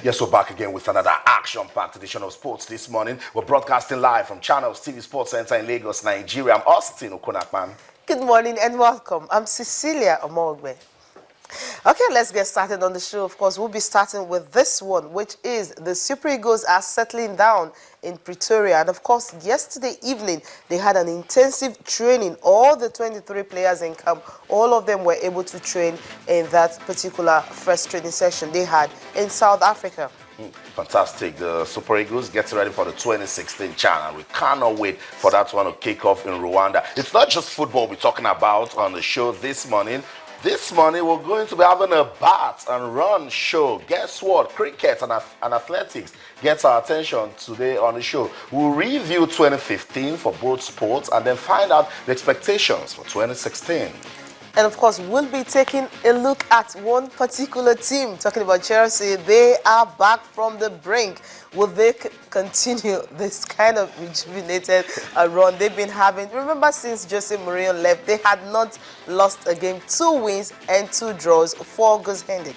Yes, we're back again with another action-packed edition of Sports this morning. We're broadcasting live from Channels TV Sports Center in Lagos, Nigeria. I'm Austin Okonakman. Good morning and welcome. I'm Cecilia Omogbe. Okay, let's get started on the show. Of course, we'll be starting with this one, which is the Super Eagles are settling down in Pretoria. And of course, yesterday evening, they had an intensive training. All the 23 players in camp, all of them were able to train in that particular first training session they had in South Africa. Fantastic. The Super Eagles gets ready for the 2016 China. We cannot wait for that one to kick off in Rwanda. It's not just football we're talking about on the show this morning. This morning, we're going to be having a bat and run show. Guess what? Cricket and athletics gets our attention today on the show. We'll review 2015 for both sports and then find out the expectations for 2016. And of course, we'll be taking a look at one particular team. Talking about Chelsea, they are back from the brink. Will they continue this kind of rejuvenated run they've been having? Remember, since Jose Mourinho left, they had not lost a game. 2 wins and 2 draws, 4 goals handed.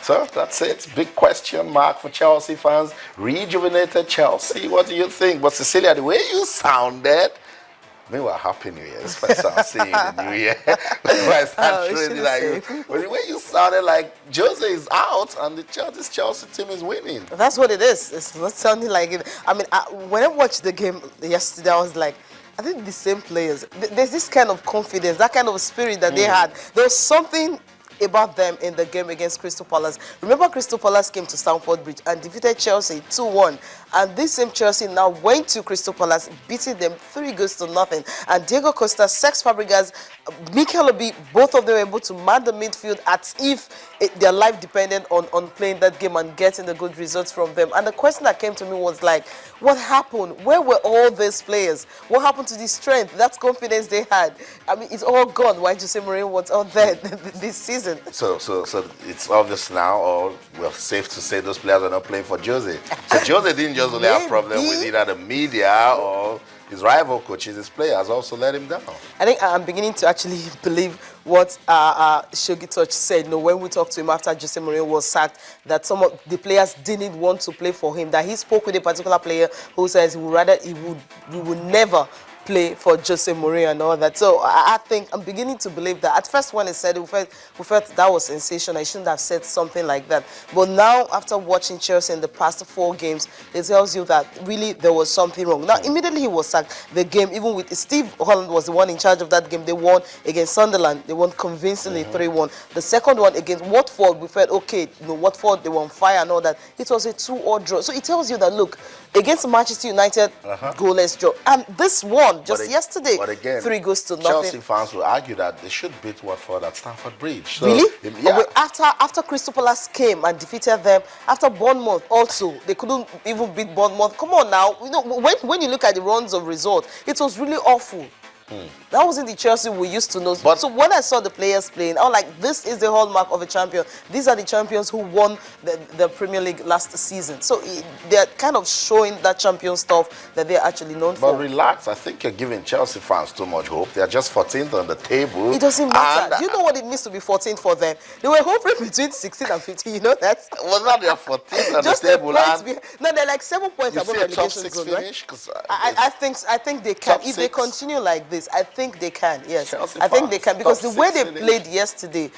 So that's it. Big question mark for Chelsea fans. Rejuvenated Chelsea. What do you think? But Cecilia, the way you sounded. Meanwhile, Happy New Year. It's first time I'm seeing the New Year. But the way you sounded like Jose is out and this Chelsea team is winning. That's what it is. It's not sounding like it. I mean, when I watched the game yesterday, I was like, I think the same players. There's this kind of confidence, that kind of spirit that they had. There's something about them in the game against Crystal Palace. Remember, Crystal Palace came to Stamford Bridge and defeated Chelsea 2-1. And this same Chelsea now went to Crystal Palace, beating them 3 goals to nothing. And Diego Costa, Cesc Fabregas, Mikel Obi, both of them were able to man the midfield as if their life depended on playing that game and getting the good results from them. And the question that came to me was like, what happened? Where were all these players? What happened to the strength, that confidence they had? I mean, it's all gone. Why Jose Mourinho was out there this season? So it's obvious now, or well, safe to say those players are not playing for Jose. So Jose didn't just only have problem with either the media or his rival coaches. His players also let him down. I think I'm beginning to actually believe what Shogi Touch said. You know, when we talked to him after Jose Mourinho was sacked, that some of the players didn't want to play for him. That he spoke with a particular player who says he would never play for Jose Mourinho and all that. So I think I'm beginning to believe that. At first, when he said it, we felt that was sensational. I shouldn't have said something like that. But now, after watching Chelsea in the past 4 games, it tells you that really there was something wrong. Now, immediately he was sacked. The game, even with Steve Holland was the one in charge of that game. They won against Sunderland. They won convincingly 3-1. The second one against Watford, we felt, okay, you know, Watford, they were on fire and all that. It was a 2-all draw. So it tells you that, look, against Manchester United, goalless draw. And this one, just yesterday, but again, 3 goals to nothing. Chelsea fans will argue that they should beat Watford at Stamford Bridge. So, really? Yeah. After Crystal Palace came and defeated them, after Bournemouth also, they couldn't even beat Bournemouth. Come on now. You know, when you look at the runs of result, it was really awful. That wasn't the Chelsea we used to know. But so when I saw the players playing, I was like, this is the hallmark of a champion. These are the champions who won the Premier League last season. So they're kind of showing that champion stuff that they're actually known for. But relax, I think you're giving Chelsea fans too much hope. They're just 14th on the table. It doesn't matter. Do you know what it means to be 14th for them? They were hoping between 16 and 15. You know that? Well, now they're 14th on the table. No, they're like 7 points above relegation zone, right? I think they can. If they continue like this, I think they can, yes. Chelsea I think they can, because the way they played yesterday,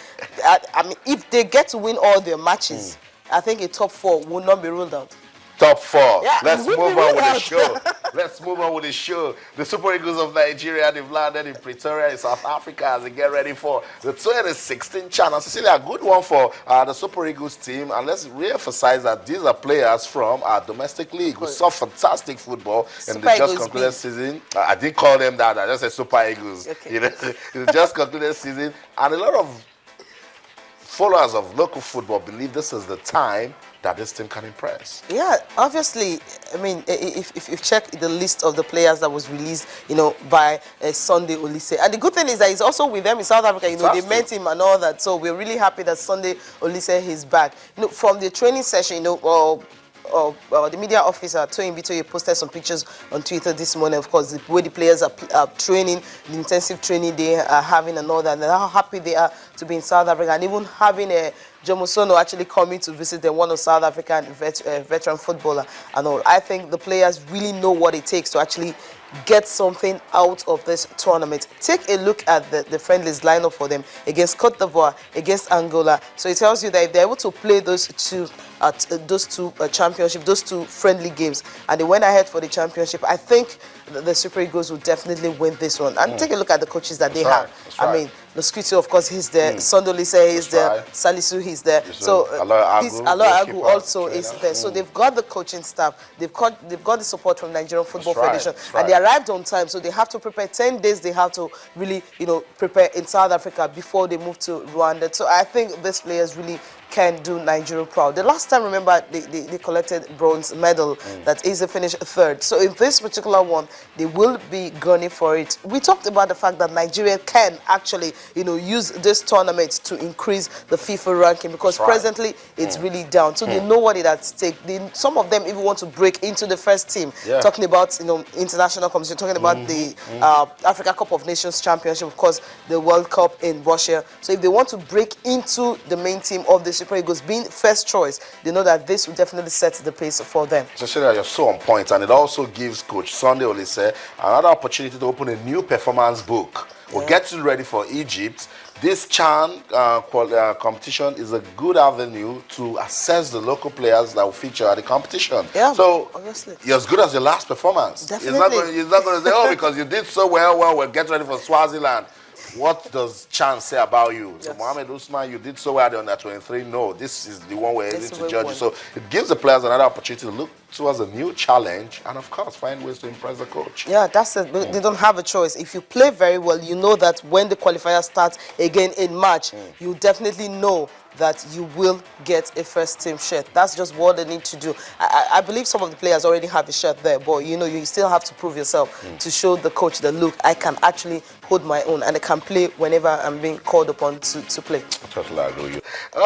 I mean, if they get to win all their matches, I think a top 4 will not be ruled out. Top 4. Yeah, let's move on with the show. Let's move on with the show. The Super Eagles of Nigeria, they've landed in Pretoria in South Africa as they get ready for the 2016 China. Cecilia, a good one for the Super Eagles team. And let's re-emphasize that these are players from our domestic league who saw fantastic football in the just concluded season. I didn't call them that. I just said Super Eagles. Okay. You know, the just concluded season. And a lot of followers of local football believe this is the time that this team can impress. Yeah, obviously. I mean, if you check the list of the players that was released, you know, by Sunday Olise, and the good thing is that he's also with them in South Africa. You know, they met him and all that. So we're really happy that Sunday Olise is back. You know, from the training session, you know, the media officer, Toyin Bitoye, posted some pictures on Twitter this morning. Of course, the way the players are training, the intensive training they are having and all that, and how happy they are to be in South Africa, and even having a Jomo actually coming to visit them, one of South African veteran footballer and all. I think the players really know what it takes to actually get something out of this tournament. Take a look at the friendlies lineup for them against Cote d'Ivoire, against Angola. So it tells you that if they're able to play those two championship, those two friendly games, and they went ahead for the championship, I think the Super Eagles will definitely win this one. And take a look at the coaches that they have. I mean, Nosquito, of course, he's there. Sondolise, he's there. Salisu, he's there. So Aloy Agu also is there. So they've got the coaching staff. They've got the support from Nigerian Football Federation, and they arrived on time. So they have to prepare 10 days. They have to really, prepare in South Africa before they move to Rwanda. So I think these players really can do Nigeria proud. The last time, remember, they collected bronze medal. That is, they finished third. So in this particular one, they will be gunning for it. We talked about the fact that Nigeria can actually, use this tournament to increase the FIFA ranking, because presently it's really down. So they know what it at stake. Some of them even want to break into the first team. Talking about, international competition, talking about the Africa Cup of Nations Championship, of course, the World Cup in Russia. So if they want to break into the main team of the Super Eagles, being first choice, they know that this will definitely set the pace for them. Cecilia, you're so on point, and it also gives Coach Sunday Olise another opportunity to open a new performance book. We'll get you ready for Egypt. This CHAN competition is a good avenue to assess the local players that will feature at the competition. Yeah, so obviously, you're as good as your last performance. Definitely. He's not going to say, oh, because you did so well, we'll get ready for Swaziland. What does CHAN say about you? So Mohamed Usman, you did so well at the under 23. No, this is the one we're able to judge you. So it gives the players another opportunity to look towards a new challenge and, of course, find ways to impress the coach. Yeah, that's it. They don't have a choice. If you play very well, you know that when the qualifier starts again in March, you definitely know that you will get a first team shirt. That's just what they need to do. I believe some of the players already have a shirt there, but you still have to prove yourself to show the coach that, look, I can actually hold my own and I can play whenever I'm being called upon to play. I totally agree with you.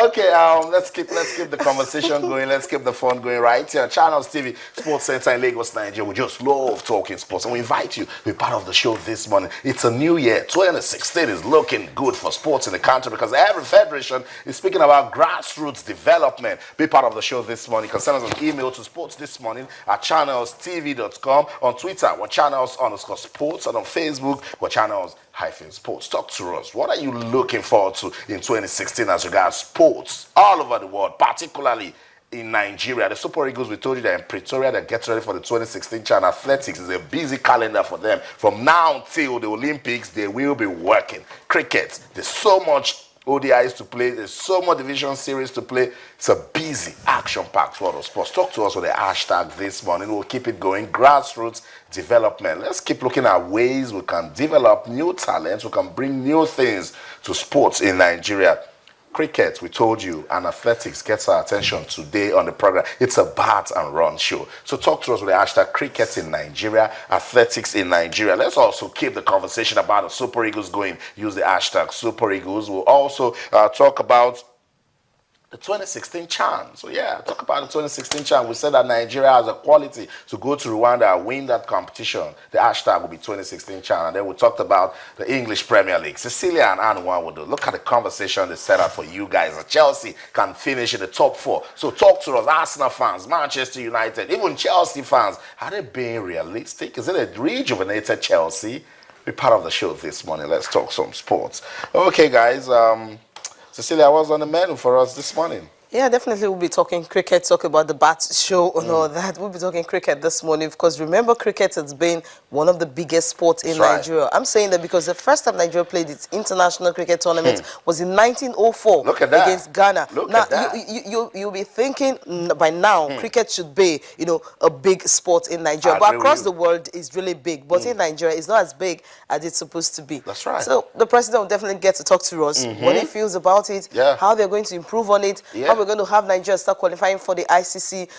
Okay, let's keep the conversation going. Let's keep the fun going right here. Channels TV Sports Center in Lagos, Nigeria. We just love talking sports, and we invite you to be part of the show this morning. It's a new year. 2016 is looking good for sports in the country, because every federation is speaking about grassroots development. Be part of the show this morning. You can send us an email to sportsthismorning@channelstv.com. On Twitter, we're channels_sports, and on Facebook, we're channels-sports. Talk to us. What are you looking forward to in 2016 as regards sports all over the world, particularly in Nigeria? The Super Eagles, we told you, they're in Pretoria. They're getting ready for the 2016 CHAN Athletics. It's a busy calendar for them. From now till the Olympics, they will be working. Cricket, there's so much ODIs to play. There's so much division series to play. It's a busy, action-packed world of sports. Talk to us with the hashtag this morning. We'll keep it going. Grassroots development. Let's keep looking at ways we can develop new talents. We can bring new things to sports in Nigeria. Cricket, we told you, and athletics gets our attention today on the program. It's a bat and run show. So talk to us with the hashtag cricket in Nigeria, athletics in Nigeria. Let's also keep the conversation about the Super Eagles going. Use the hashtag Super Eagles. We'll also talk about the 2016 CHAN. So yeah, talk about the 2016 CHAN. We said that Nigeria has a quality to go to Rwanda and win that competition. The hashtag will be 2016 CHAN. And then we talked about the English Premier League. Cecilia and Anwan will do. Look at the conversation they set up for you guys. Chelsea can finish in the top 4. So talk to us, Arsenal fans, Manchester United, even Chelsea fans. Are they being realistic? Is it a rejuvenated Chelsea? Be part of the show this morning. Let's talk some sports. Okay, guys. Cecilia, what's on the menu for us this morning? Yeah, definitely we'll be talking cricket, talk about the bat show and all that. We'll be talking cricket this morning because remember, cricket has been one of the biggest sports in Nigeria. I'm saying that because the first time Nigeria played its international cricket tournament was in 1904 against Ghana. Look at that. You'll be thinking by now cricket should be, a big sport in Nigeria. But across the world, it's really big. But in Nigeria, it's not as big as it's supposed to be. That's right. So the president will definitely get to talk to us what he feels about it, how they're going to improve on it, how we're going to have Nigeria start qualifying for the ICC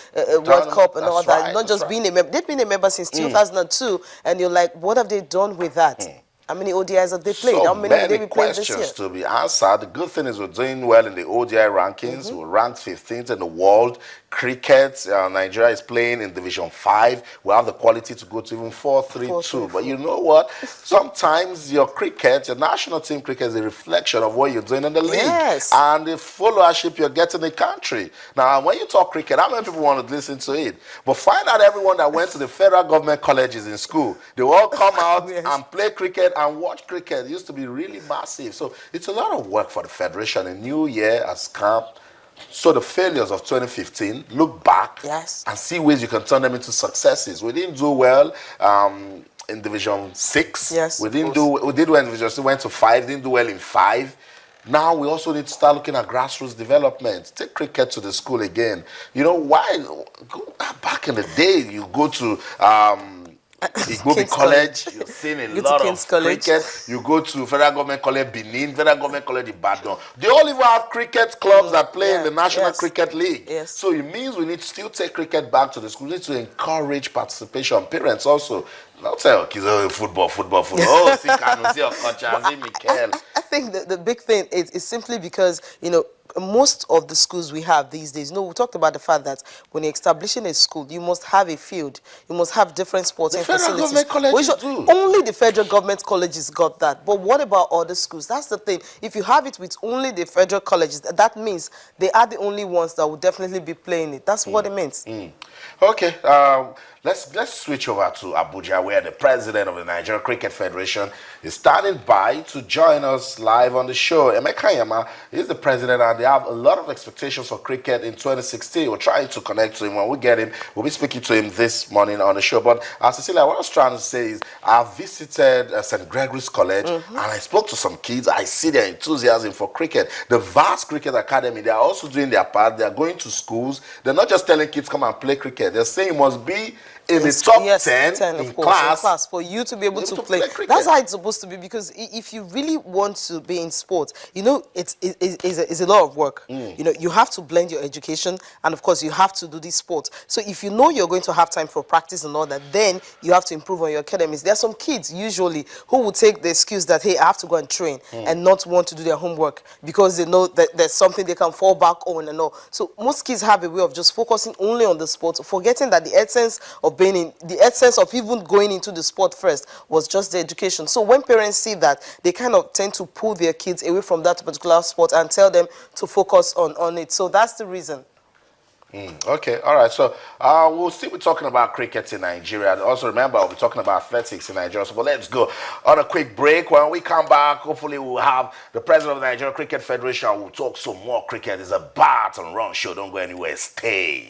World Cup and all that. Not just being a member. They've been a member since 2002, and you're like, what have they done with that? How many ODIs have they played? So How many will they many be playing this year? questions to be answered. The good thing is we're doing well in the ODI rankings. We're ranked 15th in the world. Cricket, Nigeria is playing in Division 5. We have the quality to go to even 4-3-2. But you know what? Sometimes your cricket, your national team cricket is a reflection of what you're doing in the league. Yes. And the followership you're getting in the country. Now, when you talk cricket, how many people want to listen to it? But find out everyone that went to the federal government colleges in school. They all come out Yes. and play cricket and watch cricket. It used to be really massive. So it's a lot of work for the Federation. A new year has come. So the failures of 2015, look back Yes. and see ways you can turn them into successes. We didn't do well in Division 6. Yes, we did well in Division 6, went to 5, didn't do well in 5. Now we also need to start looking at grassroots development. Take cricket to the school again. You know, why? Back in the day, you go to Igbobi College, you're seeing a lot of cricket. You go to Federal Government College Benin, Federal Government College Ibadan. They all even have cricket clubs that play in the National Cricket League. Yes. So it means we need to still take cricket back to the school. We need to encourage participation. Parents also. Not tell kids, oh, football. Oh, see, can see your culture, see Mikel. I think the big thing is simply because, you know, most of the schools we have these days, we talked about the fact that when you're establishing a school, you must have a field, you must have different sporting facilities. The federal government colleges do. Only the federal government colleges got that. But what about other schools? That's the thing. If you have it with only the federal colleges, that means they are the only ones that will definitely be playing it. That's what it means. Okay, let's switch over to Abuja, where the president of the Nigeria Cricket Federation is standing by to join us live on the show. Emeka Yama is the president, and they have a lot of expectations for cricket in 2016. We're trying to connect to him. When we get him, we'll be speaking to him this morning on the show. But Cecilia, what I was trying to say is I've visited St. Gregory's College, and I spoke to some kids. I see their enthusiasm for cricket. The vast cricket academy, they are also doing their part. They are going to schools. They're not just telling kids come and play cricket. They're saying you must be in the top 10 in class for you to be able to play. cricket. That's how it's supposed to be, because if you really want to be in sport, you know, it's a lot of work. You know, you have to blend your education, and of course you have to do this sport. So if you know you're going to have time for practice and all that, then you have to improve on your academies. There are some kids usually who will take the excuse that, hey, I have to go and train, and not want to do their homework because they know that there's something they can fall back on and all. So most kids have a way of just focusing only on the sport, forgetting that the essence of even going into the sport first was just the education. So when parents see that, they kind of tend to pull their kids away from that particular sport and tell them to focus on it. So that's the reason. Okay, all right. So we'll still be talking about cricket in Nigeria. And also remember, we'll be talking about athletics in Nigeria. So, but let's go on a quick break. When we come back, hopefully we'll have the president of the Nigeria Cricket Federation. We'll talk some more cricket. It's a Bat and Run show. Don't go anywhere. Stay.